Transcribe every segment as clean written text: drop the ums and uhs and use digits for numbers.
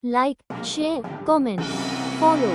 Like, share, comment, follow.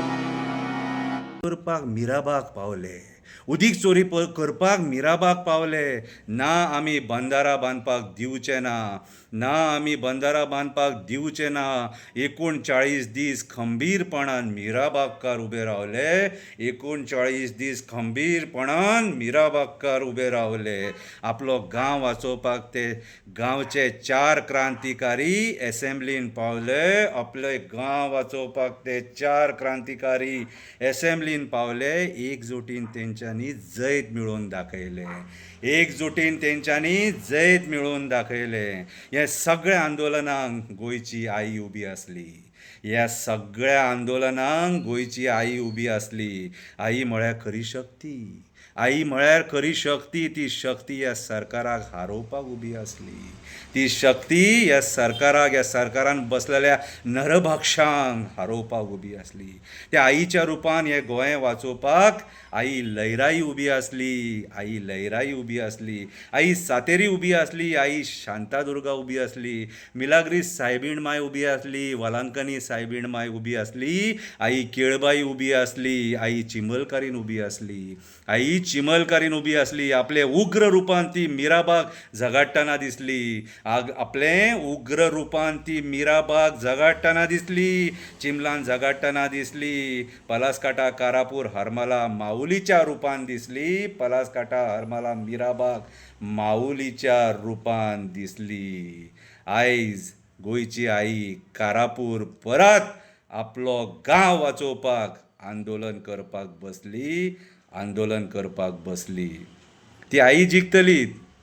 करपाक मिराबाग पावले. उदीक चोरी करपाक मिराबाग पावले. ना आमी बंदारा बांदपाक दिवचे ना, ना आमी बंदारा बांदपाक दिवचे ना. 39 दीस खंबीरपणान मिराबागकार उबे रावले. 39 दीस खंबीरपणान मिराबागकार उबे रावले. आपलो गांव वाचोवपाक ते गांवचे 4 क्रांतिकारी एसेंब्लीन पावले. आपले गांव वाचोवपाक ते 4 क्रांतिकारी एसेंब्लीन पावले. एकजुटीन तेंच्यांनी जैत मिळोवन दाखयले. एकजुटीन तेंच्यांनी जैत मिळोवन दाखयले. हे सगळ्या आंदोलनांक गोंयची आई उबी आसली. ह्या सगळ्या आंदोलनांक गोंयची आई उबी आसली. आई म्हळ्यार खरी शक्ती. आई म्हळ्यार खरी शक्ती. ती शक्ती ह्या सरकाराक हारोवपाक उबी आसली. ती शक्ती ह्या सरकारान बसलेल्या नरभक्षांक हारोवपाक उबी आसली. त्या आईच्या रुपान हे गोंय वाचोवपाक आई लयराई उबी आसली. आई लयराई उबी आसली. आई सातेरी उबी आसली. आई शांतादुर्गा उबी आसली. मिलाग्रीस सायबीण माय उबी आसली. वलांकनी सायबीण माय उबी आसली. आई केळबाई उबी आसली. आई चिमलकारीन उबी आसली. आई चिमलकारीन उबी आसली. आपले उग्र रुपान ती मिराबाग झगडटना दिसली. आपले उग्र रुपान ती मिराबाग झगडटना दिसली. चिमलान झगडटना दिसली. पलासकाटा कारापूर हरमला माऊलीच्या रुपान दिसली. पलासकाटा हरमला मिराबाग माऊलीच्या रुपान दिसली. आयज गोंयची आई कारापूर परत आपलो गांव वाचोवपाक आंदोलन करपाक बसली. ती आई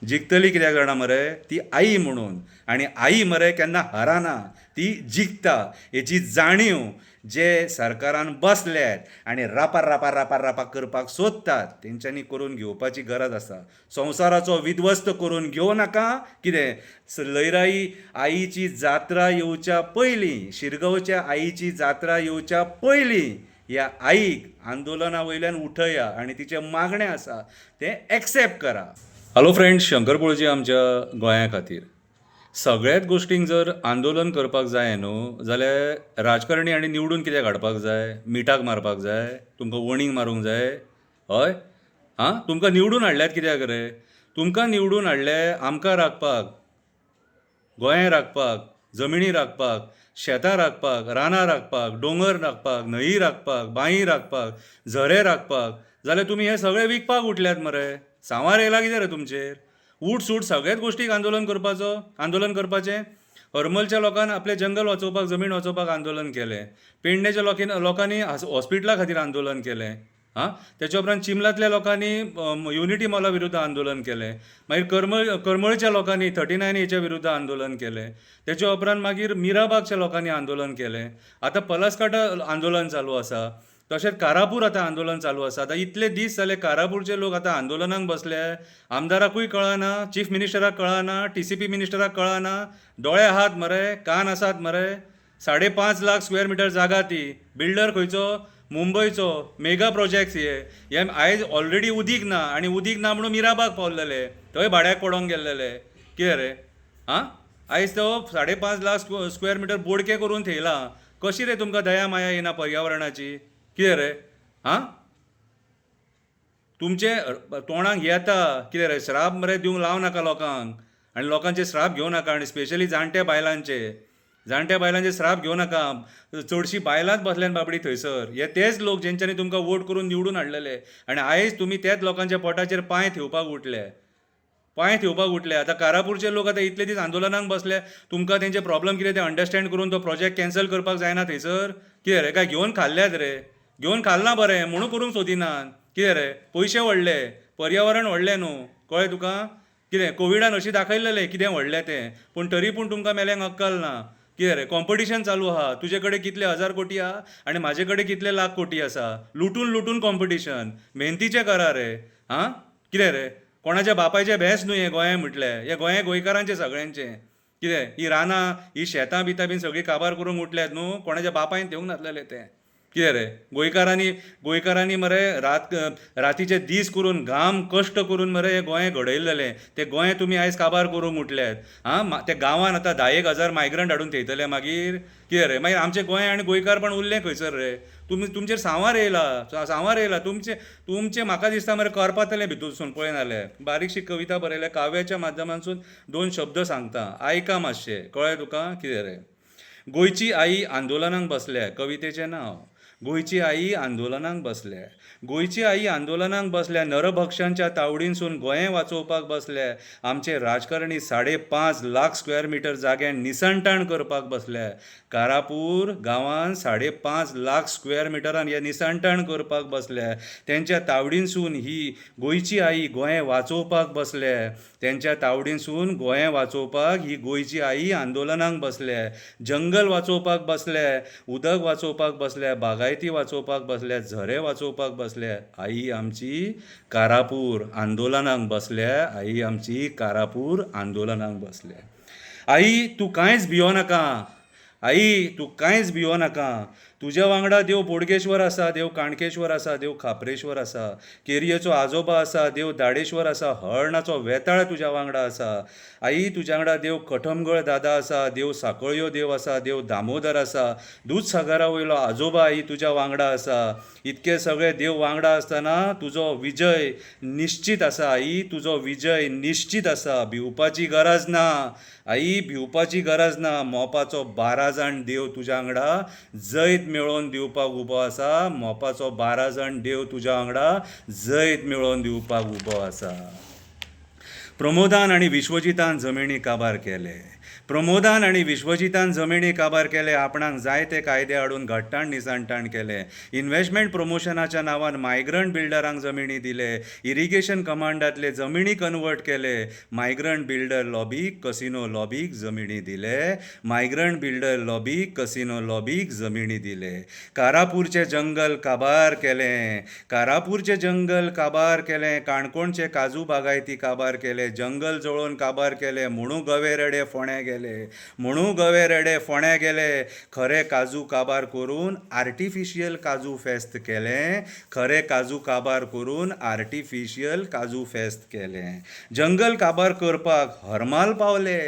जिखतली कित्याक जाणा मरे, ती आई म्हणून. आनी आई मरे केन्ना हाराना, ती जिखता. हेची जाणीव जे सरकारान बसल्यात आनी रापार करपाक सोदतात तेंच्यांनी करून घेवपाची गरज आसा. संवसाराचो विध्वस्त करून घेवं नाका. कितें लयराई आईची जात्रा येवच्या पयलीं, शिरगांवच्या आईची जात्रा येवच्या पयलीं ह्या आईक आंदोलना वयल्यान उठया आनी तिचें मागणें आसा तें एक्सेप्ट करा. हॅलो फ्रेंड्स, शंकर पळजी आमच्या गोंया खातीर सगळ्याच गोश्टींक जर आंदोलन करपाक जाय न्हू, जाल्यार राजकारणी आनी निवडून कित्याक हाडपाक जाय? मिठाक मारपाक जाय? तुमकां वणीक मारूंक जाय? हय? तुमकां निवडून हाडल्यात कित्याक रे? तुमकां निवडून हाडले आमकां राखपाक, गोंय राखपाक, जमिनी राखपाक, शेतां राखपाक, रानां राखपाक, दोंगर राखपाक, न्हंयी राखपाक, बांयी राखपाक, झरे राखपाक. जाल्यार तुमी हे सगळे विकपाक उठल्यात मरे. सांवार येयला कितें रे तुमचेर? उठ सूट सगळ्याच गोश्टीक आंदोलन करपाचें. हरमलच्या लोकांनी आपलें जंगल वाचोवपाक, जमीन वाचोवपाक आंदोलन केलें. पेडणेच्या लोकांनी हॉस्पिटला खातीर आंदोलन केलें. त्याच्या उपरांत चिमलांतल्या लोकांनी युनिटी मॉला विरुद्ध आंदोलन केलें. मागीर करमळच्या लोकांनी 39 विरुद्ध आंदोलन केलें. त्याच्या उपरांत मागीर मिराबागच्या लोकांनी आंदोलन केलें. आतां पलासकाटा आंदोलन चालू आसा. तशेंच कारापूर आतां आंदोलन चालू आसा. आतां इतले दीस जाले कारापूरचे लोक आतां आंदोलनाक बसले. आमदाराकूय कळना, चीफ मिनिस्टराक कळना, TCP मिनिस्टराक कळना. दोळे आहात मरे, कान आसात मरे. 5.5 लाख स्क्वेअर मिटर जागा ती. बिल्डर खंयचो? मुंबयचो. मेगा प्रोजेक्ट्स हे आयज ऑलरेडी उदीक ना, आनी उदीक ना म्हणून मिराबाग पावलेले, थंय भाड्याक पडोंक गेल्लेले. कितें रे? आयज तो 5.5 लाख स्क्वेअर मिटर बोडके करून थेयला. कशी रे तुमकां दया माया येना पर्यावरणाची? कितें रे? तुमचे तोंडाक येता कितें रे? श्राप मरे दिवंक लावनाका लोकांक, आनी लोकांचे श्राप घेवं नाका. आनी स्पेशली जाणट्या बायलांचे श्राप घेवं नाका. चडशीं बायलांच बसल्यान बाबडी थंयसर. हे तेच लोक जेंच्यांनी तुमकां वोट करून निवडून हाडलेले, आनी आयज तुमी त्याच लोकांच्या पोटाचेर पांय ठेवपाक उठले. आतां कारापूरचे लोक आतां इतले दीस आंदोलनाक बसले. तुमकां तेंचे प्रॉब्लम कितें तें अंडरस्टँड करून तो प्रोजेक्ट कॅन्सल करपाक जायना थंयसर? कितें रे? काय घेवन खाल्ल्यात रे? घेवन खालना बरें म्हणून करूंक सोदिनात. कितें रे? पयशे व्हडले, पर्यावरण व्हडलें न्हू, कळ्ळें तुका? कितें कोविडान अशें दाखयलेलें कितें व्हडलें तें, पूण तरी पूण तुमकां मेल्यांक अक्कल ना. कितें रे? कॉम्पिटिशन चालू आहा. तुजे कडेन कितले 1000 कोटी आहा आनी म्हाजे कडेन कितले लाख कोटी आसा. लुटून कॉम्पिटिशन. मेहनतीचें करा रे. कितें रे? कोणाच्या बापायचें भेस न्हू हें गोंय म्हटलें. हें गोंय गोंयकारांचें सगळ्यांचें. कितें ही रानां, ही शेतां बितां बीन सगळीं काबार करूंक उठल्यात न्हू, कोणाच्या बापायन थेवंक नासलेलें तें. कितें रे गोंयकारांनी मरे रातीचे दीस करून घाम कश्ट करून मरे हें गोंय घडयलेलें तें गोंय तुमी आयज काबार करूंक उठल्यात ते गांवांत आतां 10,000 मायग्रंट हाडून थेयतले मागीर कितें रे मागीर आमचें गोंय आनी गोंयकार पण उरलें खंयसर रे तुमचेर सांवार येयला तुमचे म्हाका दिसता मरे करपातलें भितूरसून पळय नाल्यार बारीकशी कविता बरयल्या काव्याच्या माध्यमांतसून 2 शब्द सांगता आयका मातशें कळ्ळें तुका कितें रे गोंयची आई आंदोलनाक बसल्या कवितेचें नांव गोंयची आई आंदोलनाक बसल्या गोंयची आई आंदोलनाक बसल्या नरभक्षांच्या तावडींसून गोंय वाचोवपाक बसल्या आमचे राजकारणी 5.5 लाख स्क्वेअर मिटर जाग्यान निसणटाण करपाक बसल्या कारापूर गांवांत 5.5 लाख स्क्वेअर मिटरान हे निसणटाण करपाक बसल्या तेंच्या तावडींसून ही गोंयची आई गोंय वाचोवपाक बसल्या तेंच्या तावडींसून गोंय वाचोवपाक ही गोंयची आई आंदोलनाक बसल्या जंगल वाचोवपाक बसल्या उदक वाचोवपाक बसल्या बागायती वाचोवपाक बसल्या झरे वाचोवपाक बसल्या आई आमची कारापूर आंदोलनाक बसल्या आई आमची कारापूर आंदोलनाक बसल्या आई तूं कांयच भियो नाका आई तूं कांयच भियो नाका तुज्या वांगडा देव बोडगेश्वर आसा देव काणकेश्वर आसा देव खापरेश्वर आसा केरयेचो आजोबा आसा देव दाडेश्वर आसा हळर्णाचो वेताळ तुज्या वांगडा आसा आई तुज्या वांगडा देव कठमगळ दादा आसा देव साकळ्यो देव आसा देव दामोदर आसा दूदसागरा वयलो आजोबा आई तुज्या वांगडा आसा इतके सगळे देव वांगडा आसतना तुजो विजय निश्चित आसा आई तुजो विजय निश्चित आसा भिवपाची गरज ना आई भिवपाची गरज ना मोपाचो 12 जाण देव तुज्या वांगडा जैत मेळोवन दिवपाक उबो आसा मोपाचो 12 जाण देव तुज्या वांगडा जैत मेळोवन दिवपाक उबो आसा प्रमोदान आनी विश्वजितान जमिनी काबार केले प्रमोदान आनी विश्वजितान जमिनी काबार केले आपणाक जायते कायदे हाडून घट्टाण निसाणटाण केले इन्व्हेस्टमेंट प्रमोशनाच्या नांवान मायग्रंट बिल्डरांक जमिनी दिले इरिगेशन कमांडांतले जमिनी कन्वर्ट केले मायग्रंट बिल्डर लॉबीक कसिनो लॉबीक जमिनी दिले मायग्रंट बिल्डर लॉबीक कसिनो लॉबीक जमिनी दिले कारापूरचे जंगल काबार केलें कारापूरचे जंगल काबार केलें काणकोणचे काजू बागायती काबार केले जंगल जळोवन काबार केले म्हणू गवे रेडे फोंड्या गेले म्हणू गवे रेडे फोंड्या गेले खरे काजू काबार करून आर्टिफिशियल काजू फेस्त केलें खरे काजू काबार करून आर्टिफिशियल काजू फेस्त केलें जंगल काबार करपाक हरमाल पावले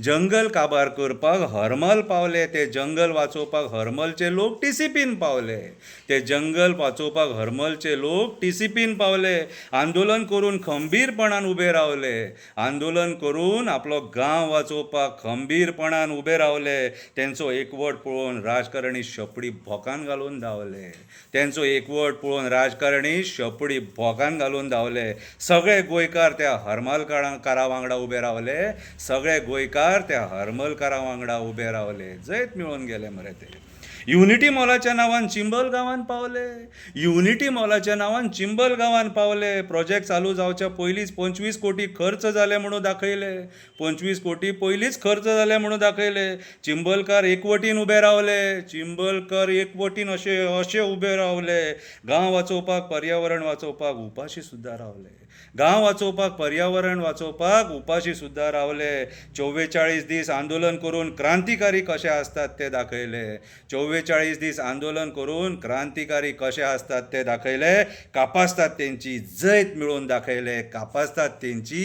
जंगल काबार करपाक हरमल पावले ते जंगल वाचोवपाक हरमलचे लोक टीसीपीन पावले ते जंगल वाचोवपाक हरमलचे लोक टीसीपीन पावले आंदोलन करून खंबीरपणान उबे रावले आंदोलन करून आपलो गांव वाचोवपाक खंबीरपणान उबे रावले तेंचो एकवट पळोवन राजकारणी शपडी भोकान घालून धांवले तेंचो एकवट पळोवन राजकारणी शपडी भोकान घालून धांवले सगळे गोंयकार त्या हरमलकारा वांगडा उबे रावले सगळे गोंयकार त्या हरमलकारा वांगडा उबे रावले जैत मेळून गेले मरे ते युनिटी मॉलाच्या नांवान चिंबल गांवांत पावले युनिटी मॉलाच्या नांवान चिंबल गांवांत पावले प्रोजेक्ट चालू जावच्या पयलींच 25 कोटी खर्च जाले म्हणून दाखयले 25 कोटी पयलींच खर्च जाले म्हणून दाखयले चिंबलकार एकवटीन उबे रावले चिंबलकार एकवटीन अशे उबे रावले गांव वाचोवपाक पर्यावरण वाचोवपाक उपाशी सुद्दां रावले गांव वाचोवपाक पर्यावरण वाचोवपाक उपाशी सुद्दां रावले 44 दीस आंदोलन करून क्रांतिकारी कशे आसतात ते दाखयले 44 दीस आंदोलन करून क्रांतिकारी कशे आसतात ते दाखयले कापासतात तेंची जैत मिळोवन दाखयले कापासतात तेंची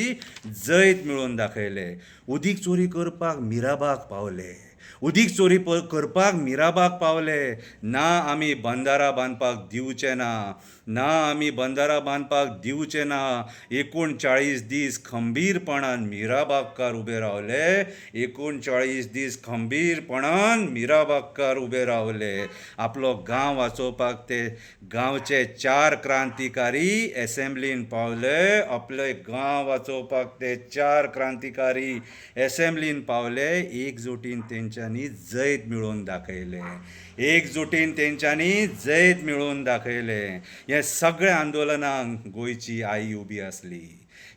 जैत मिळोवन दाखयले उदीक चोरी करपाक मिराबाग पावले उदीक चोरी करपाक मिराबाग पावले ना आमी बंदारा बांदपाक दिवचे ना आमी बंदारा बांदपाक दिवचे ना 39 दीस खंबीरपणान मिराबागकार उबे रावले 39 दीस खंबीरपणान मिराबागकार उबे रावले आपलो गांव वाचोवपाक ते गांवचे 4 क्रांतिकारी एसेंब्लीन पावले आपले गांव वाचोवपाक ते 4 क्रांतिकारी एसेंब्लीन पावले एकजुटीन तेंच्यांनी जैत मिळोवन दाखयले एकजुटीन तेंच्यांनी जैत मिळोवन दाखयले हे सगळ्या आंदोलनांक गोंयची आई उबी आसली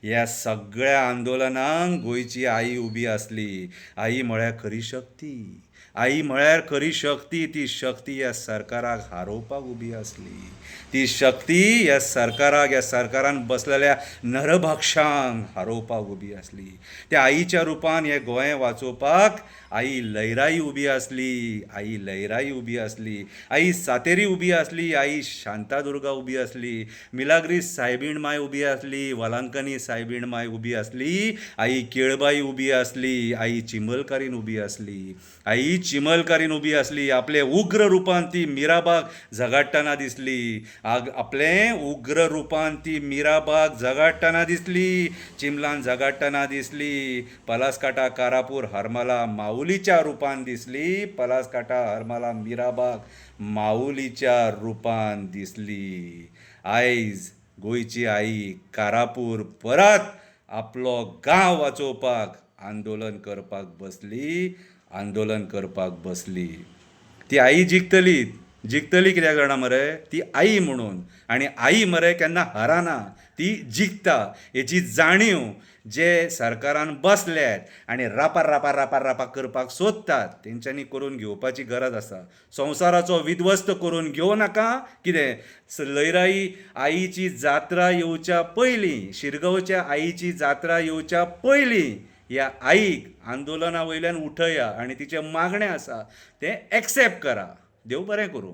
ह्या सगळ्या आंदोलनांक गोंयची आई उबी आसली आई म्हळ्यार खरी शक्ती आई म्हळ्यार खरी शक्ती. ती शक्ती ह्या सरकाराक हारोवपाक उबी आसली. ती शक्ती ह्या सरकाराक, ह्या सरकारान बसलेल्या नरभक्षांक हारोवपाक उबी आसली. त्या आईच्या रुपान हे गोंय वाचोवपाक आई लयराई उबी आसली. आई लयराई उबी आसली. आई सातेरी उबी आसली. आई शांतादुर्गा उबी आसली. मिलाग्रीस सायबीण माय उबी आसली. वलांकनी सायबीण माय उबी आसली. आई केळबाई उबी आसली. आई चिमलकारीन उबी आसली. आई चिमलकारीन उबी आसली. आपले उग्र रुपान ती मिराबाग झगडटना दिसली. आपले उग्र रुपान ती मिराबाग झगडटना दिसली. चिमलान झगडटना दिसली. पलासकाटा कारापूर हरमला माऊलीच्या रुपान दिसली. पलासकाटा हरमला मिराबाग माऊलीच्या रुपान दिसली. आयज गोंयची आई कारापूर परत आपलो गांव वाचोवपाक आंदोलन करपाक बसली. ती आई जिखतली कित्याक जाणा मरे, ती आई म्हणून. आनी आई मरे केन्ना हराना, ती जिखता हेची जाणीव जे सरकारान बसल्यात आनी रापार करपाक सोदतात तेंच्यांनी करून घेवपाची गरज आसा. संवसाराचो विध्वस्त करून घेवं नाका. कितें लयराई आईची जात्रा येवच्या पयलीं, शिरगांवच्या आईची जात्रा येवच्या पयलीं ह्या आईक आंदोलना वयल्यान उठया आनी तिचें मागणें आसा तें एक्सेप्ट करा. देव बरें करूं.